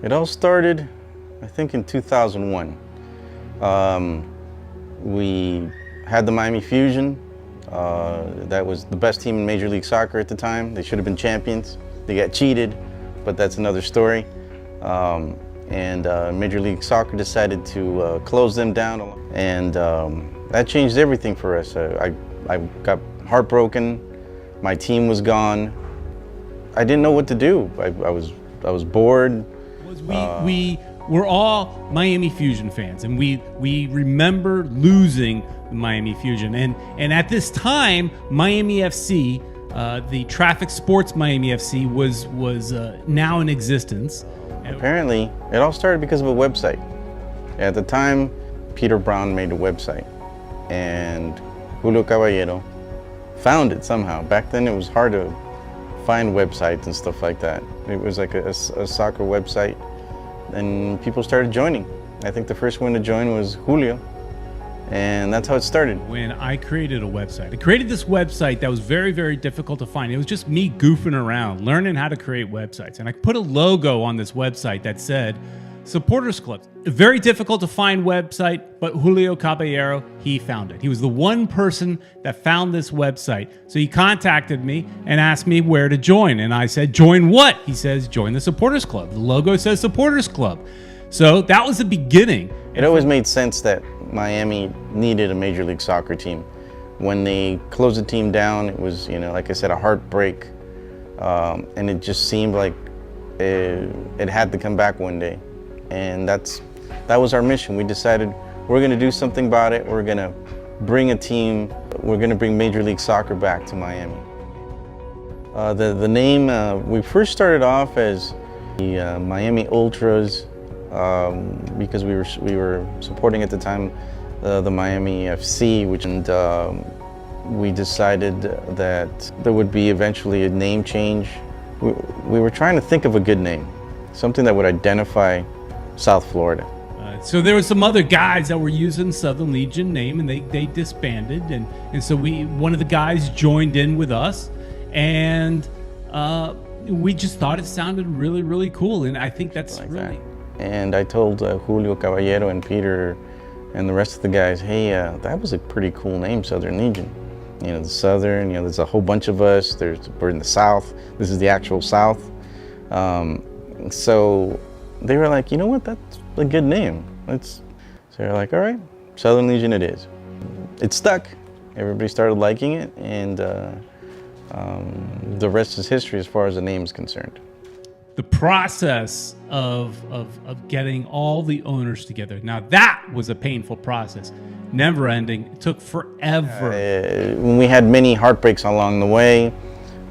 It all started, I think, in 2001. We had the Miami Fusion. That was the best team in Major League Soccer at the time. They should have been champions. They got cheated, but that's another story. Major League Soccer decided to close them down, and that changed everything for us. I got heartbroken. My team was gone. I didn't know what to do. I was bored. We were all Miami Fusion fans, and we remember losing the Miami Fusion. And at this time, Miami FC, the Traffic Sports Miami FC, was now in existence. Apparently, it all started because of a website. At the time, Pieter Brown made a website, and Julio Caballero found it somehow. Back then, it was hard to find websites and stuff like that. It was like a soccer website, and people started joining. I think the first one to join was Julio, and that's how it started. When I created a website, I created this website that was very, very difficult to find. It was just me goofing around, learning how to create websites. And I put a logo on this website that said Supporters Club. A very difficult to find website, but Julio Caballero, he found it. He was the one person that found this website. So he contacted me and asked me where to join. And I said, join what? He says, join the Supporters Club. The logo says Supporters Club. So that was the beginning. It always made sense that Miami needed a Major League Soccer team. When they closed the team down, it was, like I said, a heartbreak. And it just seemed like it had to come back one day. And that was our mission. We decided we're going to do something about it. We're going to bring a team. We're going to bring Major League Soccer back to Miami. The name, we first started off as the Miami Ultras because we were supporting at the time the Miami FC, we decided that there would be eventually a name change. We were trying to think of a good name, something that would identify South Florida. So there were some other guys that were using Southern Legion name, and they disbanded, and so one of the guys joined in with us, and we just thought it sounded really, really cool, and I think that's like really. And I told Julio Caballero and Peter and the rest of the guys, hey, that was a pretty cool name, Southern Legion. The Southern, there's a whole bunch of us. We're in the South. This is the actual South. So they were like, you know what, that's a good name. So they're like, all right, Southern Legion it is. It stuck. Everybody started liking it, and the rest is history as far as the name is concerned. The process of getting all the owners together. Now that was a painful process, never ending. It took forever. When we had many heartbreaks along the way,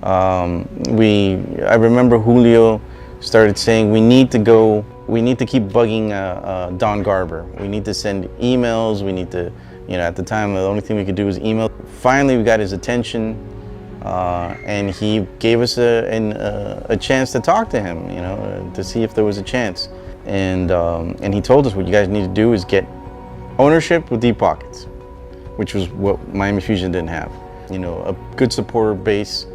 I remember Julio started saying we need to keep bugging Don Garber. We need to send emails. We need to, at the time the only thing we could do was email. Finally, we got his attention. And he gave us a chance to talk to him, to see if there was a chance. And he told us what you guys need to do is get ownership with deep pockets, which was what Miami Fusion didn't have. A good supporter base,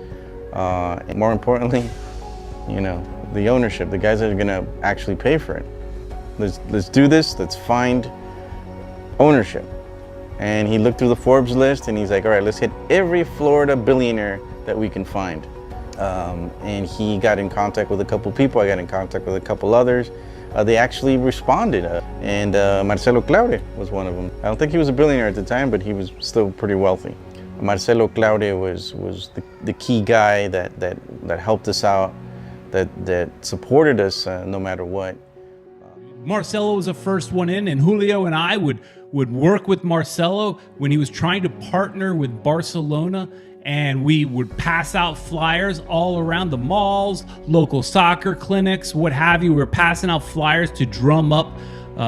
and more importantly, the ownership, the guys that are going to actually pay for it. Let's do this. Let's find ownership. And he looked through the Forbes list, and he's like, all right, let's hit every Florida billionaire that we can find. And he got in contact with a couple people. I got in contact with a couple others. They actually responded. And Marcelo Claure was one of them. I don't think he was a billionaire at the time, but he was still pretty wealthy. Marcelo Claure was the key guy that helped us out, that supported us no matter what. Marcelo was the first one in, and Julio and I would work with Marcelo when he was trying to partner with Barcelona, and we would pass out flyers all around the malls, local soccer clinics, what have you. We were passing out flyers to drum up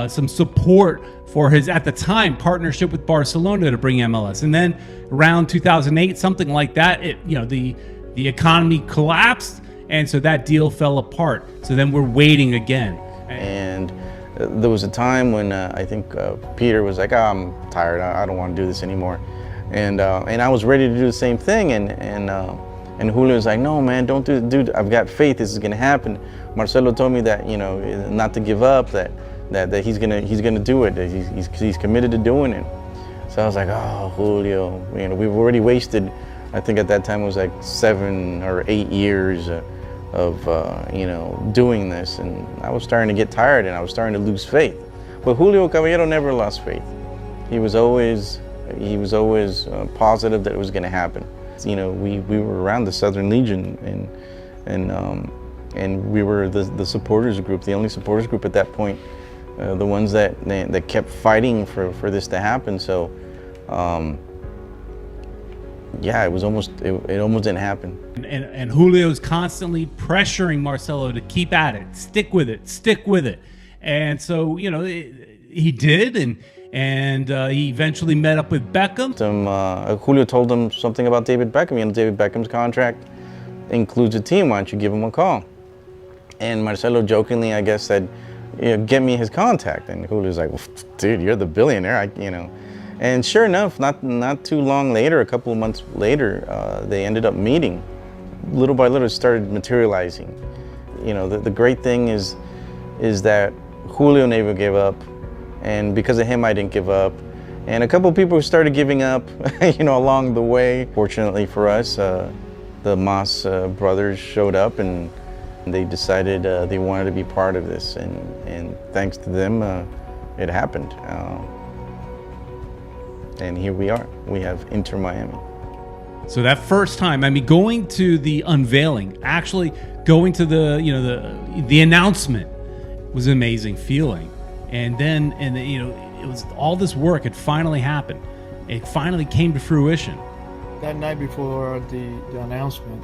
some support for his, at the time, partnership with Barcelona to bring MLS. And then around 2008, something like that, the economy collapsed, and so that deal fell apart. So then we're waiting again. And there was a time when I think Peter was like, oh, I'm tired, I don't want to do this anymore. And I was ready to do the same thing, and And Julio's like, no, man, don't do it. Dude, I've got faith. This is going to happen. Marcelo told me that, not to give up, that he's gonna do it. That he's committed to doing it. So I was like, oh, Julio, we've already wasted, I think at that time it was like 7 or 8 years of doing this, and I was starting to get tired and I was starting to lose faith. But Julio Caballero never lost faith. He was always positive that it was going to happen. We were around the Southern Legion, and we were the supporters group, the only supporters group at that point, the ones that kept fighting for this to happen. So yeah, it almost didn't happen. And Julio's constantly pressuring Marcelo to keep at it, stick with it. And so, he did, and he eventually met up with Beckham. Julio told him something about David Beckham. David Beckham's contract includes a team. Why don't you give him a call? And Marcelo jokingly, I guess, said, get me his contact. And Julio's like, well, dude, you're the billionaire, And sure enough, not too long later, a couple of months later, they ended up meeting. Little by little, it started materializing. The great thing is that Julio never gave up, and because of him, I didn't give up. And a couple of people started giving up, along the way. Fortunately for us, the Mas brothers showed up, and they decided they wanted to be part of this. And thanks to them, it happened. And here we are. We have Inter Miami. So that first time, going to the unveiling, actually going to the announcement was an amazing feeling. And then, it was all this work had finally happened. It finally came to fruition. That night before the announcement,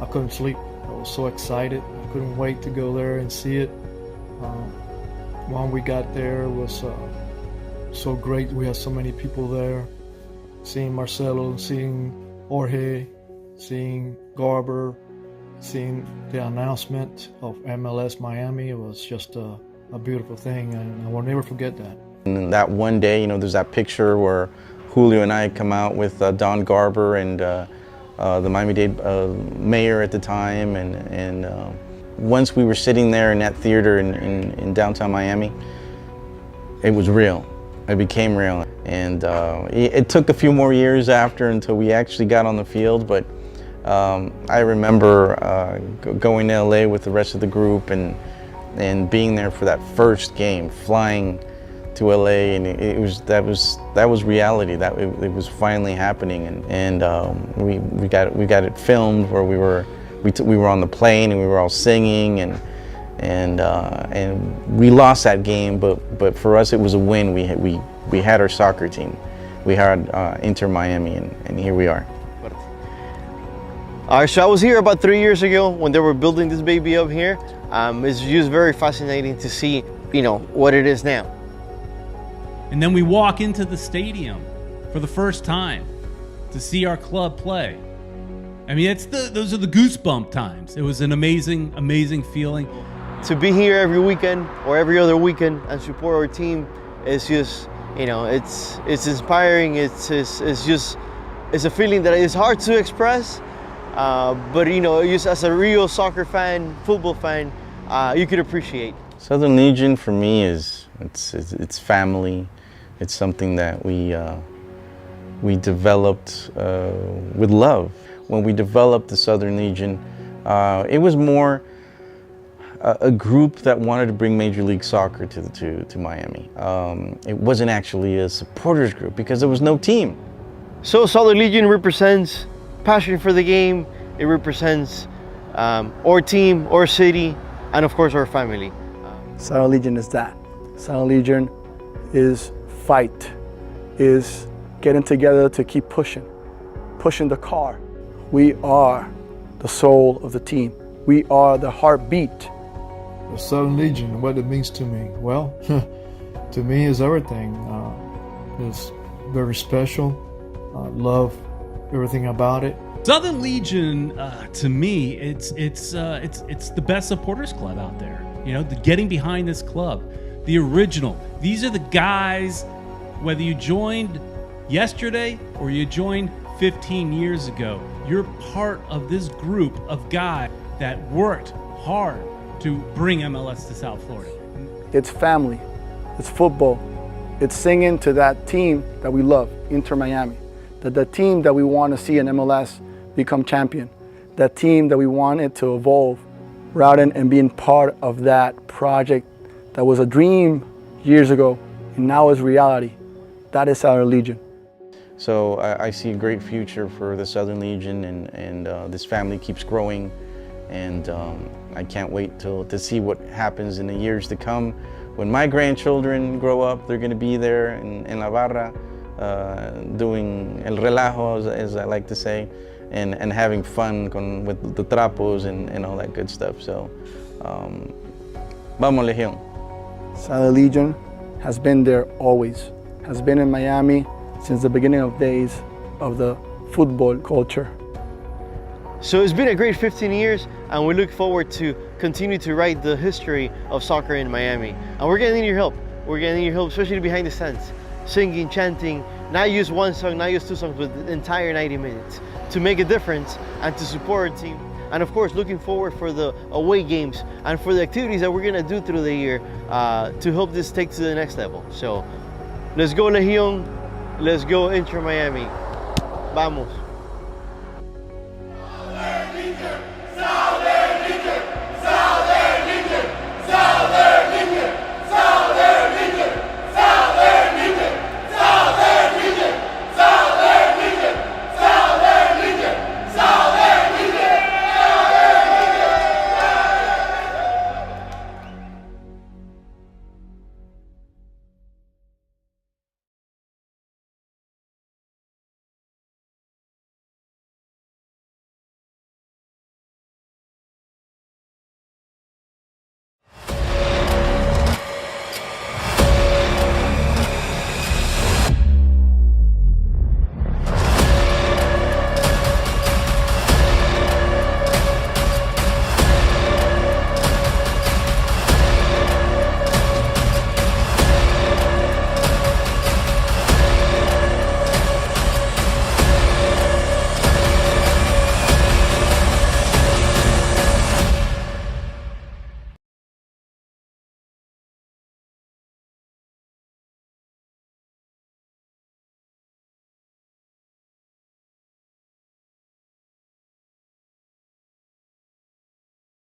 I couldn't sleep. I was so excited. I couldn't wait to go there and see it. When we got there, it was so great. We had so many people there. Seeing Marcelo, seeing Jorge, seeing Garber, seeing the announcement of MLS Miami, it was just a beautiful thing, and I will never forget that. And that one day, there's that picture where Julio and I come out with Don Garber and the Miami-Dade mayor at the time, and once we were sitting there in that theater in downtown Miami, it was real. It became real, and it took a few more years after until we actually got on the field. But I remember going to LA with the rest of the group and being there for that first game, flying to LA, and that was reality. That it was finally happening, and we got it filmed where we were on the plane and we were all singing, and we lost that game, but for us it was a win. We had our soccer team, we had Inter Miami, and here we are. All right, so I was here about 3 years ago when they were building this baby up here. It's just very fascinating to see, what it is now. And then we walk into the stadium for the first time to see our club play. Those are the goosebump times. It was an amazing, amazing feeling. To be here every weekend or every other weekend and support our team is just, it's inspiring. It's a feeling that is hard to express. But just as a real soccer fan, football fan, you could appreciate. Southern Legion for me it's family. It's something that we developed with love. When we developed the Southern Legion, it was more a group that wanted to bring Major League Soccer to Miami. It wasn't actually a supporters group because there was no team. So Southern Legion represents passion for the game. It represents our team, our city, and of course our family. Southern Legion is that. Southern Legion is fight, is getting together to keep pushing the car. We are the soul of the team. We are the heartbeat. The Southern Legion, what it means to me? Well, to me is everything. It's very special. I love everything about it. Southern Legion, to me, it's the best supporters club out there. Getting behind this club, the original. These are the guys, whether you joined yesterday or you joined 15 years ago. You're part of this group of guys that worked hard to bring MLS to South Florida. It's family, it's football, it's singing to that team that we love, Inter Miami, that the team that we want to see in MLS become champion, that team that we wanted to evolve, rather and being part of that project that was a dream years ago and now is reality. That is our Legion. So I see a great future for the Southern Legion, and this family keeps growing, and I can't wait to see what happens in the years to come. When my grandchildren grow up, they're going to be there in La Barra, doing el relajo, as I like to say, and having fun with the trapos and all that good stuff. So, vamos Legión. Southern Legion has been there always, has been in Miami since the beginning of days of the football culture. So it's been a great 15 years, and we look forward to continue to write the history of soccer in Miami. And we're gonna need your help. We're gonna need your help, especially behind the stands, singing, chanting, not use one song, not use two songs, but the entire 90 minutes to make a difference and to support our team. And of course, looking forward for the away games and for the activities that we're gonna do through the year to help this take to the next level. So let's go Legion, let's go Inter Miami. Vamos.